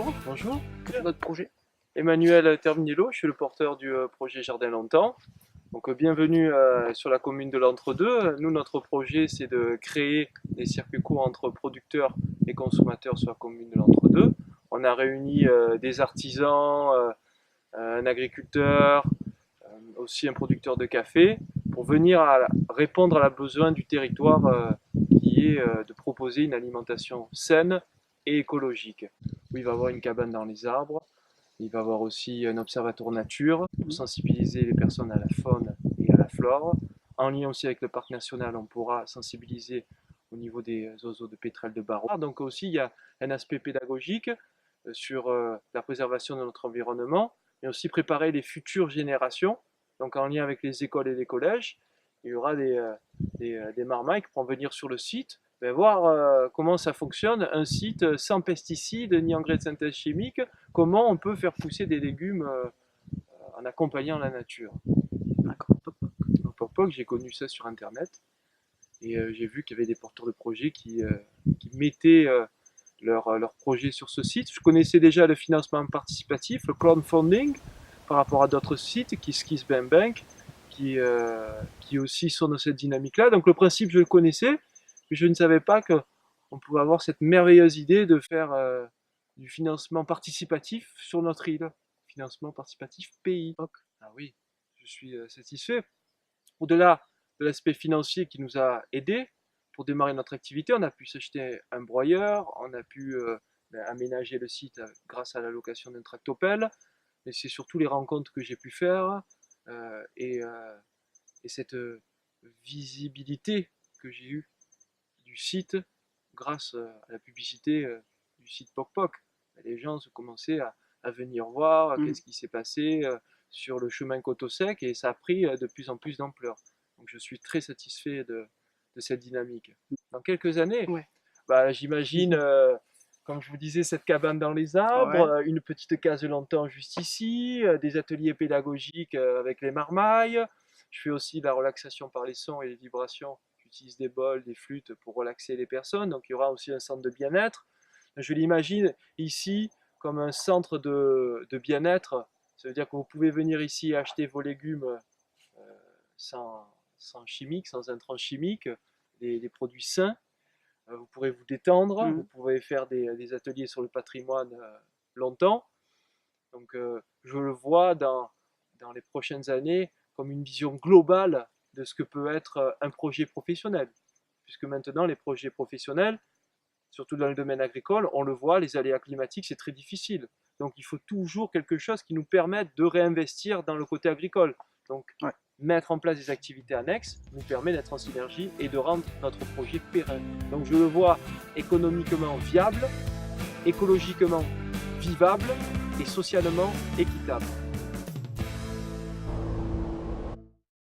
bonjour. Bonjour, Quel est votre projet? Emmanuel Terminello, je suis le porteur du projet Jardin Longtemps. Donc bienvenue sur la commune de l'Entre-Deux. Nous, notre projet, c'est de créer des circuits courts entre producteurs et consommateurs sur la commune de l'Entre-Deux. On a réuni des artisans, un agriculteur, aussi un producteur de café, pour venir répondre à la besoin du territoire qui est de proposer une alimentation saine et écologique. Où il va y avoir une cabane dans les arbres, il va y avoir aussi un observatoire nature pour sensibiliser les personnes à la faune et à la flore. En lien aussi avec le parc national, on pourra sensibiliser au niveau des oiseaux de pétrel de Barrois. Donc aussi, il y a un aspect pédagogique sur la préservation de notre environnement, mais aussi préparer les futures générations. Donc en lien avec les écoles et les collèges, il y aura des marmailles qui pourront venir sur le site, voir comment ça fonctionne, un site sans pesticides ni engrais de synthèse chimique, comment on peut faire pousser des légumes en accompagnant la nature. D'accord. Toc, toc. Donc Pok Pok, j'ai connu ça sur internet et j'ai vu qu'il y avait des porteurs de projets qui mettaient leur projet sur ce site. Je connaissais déjà le financement participatif, le crowdfunding, par rapport à d'autres sites, KissKissBankBank, qui aussi sont dans cette dynamique-là. Donc le principe, je le connaissais, mais je ne savais pas qu'on pouvait avoir cette merveilleuse idée de faire du financement participatif sur notre île. Financement participatif pays. Toc. Ah oui, je suis satisfait. Au-delà de l'aspect financier qui nous a aidés pour démarrer notre activité, on a pu s'acheter un broyeur, on a pu aménager le site grâce à la location d'un tractopelle, mais c'est surtout les rencontres que j'ai pu faire euh, et, euh, et cette visibilité que j'ai eue du site grâce à la publicité du site Pok Pok. Les gens se commençaient à venir voir qu'est-ce qui s'est passé sur le chemin Coteau-Sec et ça a pris de plus en plus d'ampleur. Donc je suis très satisfait de cette dynamique. Dans quelques années, Ouais. j'imagine, comme je vous disais, cette cabane dans les arbres, Ouais. une petite case de longtemps juste ici, des ateliers pédagogiques avec les marmailles. Je fais aussi de la relaxation par les sons et les vibrations. J'utilise des bols, des flûtes pour relaxer les personnes. Donc il y aura aussi un centre de bien-être. Je l'imagine ici comme un centre de bien-être. Ça veut dire que vous pouvez venir ici acheter vos légumes sans chimique, sans intrants chimiques, des produits sains. Vous pourrez vous détendre, vous pouvez faire des ateliers sur le patrimoine longtemps. Donc je le vois dans les prochaines années comme une vision globale de ce que peut être un projet professionnel. Puisque maintenant, les projets professionnels, surtout dans le domaine agricole, on le voit, les aléas climatiques, c'est très difficile. Donc il faut toujours quelque chose qui nous permette de réinvestir dans le côté agricole. Donc Ouais. mettre en place des activités annexes nous permet d'être en synergie et de rendre notre projet pérenne. Donc je le vois économiquement viable, écologiquement vivable et socialement équitable.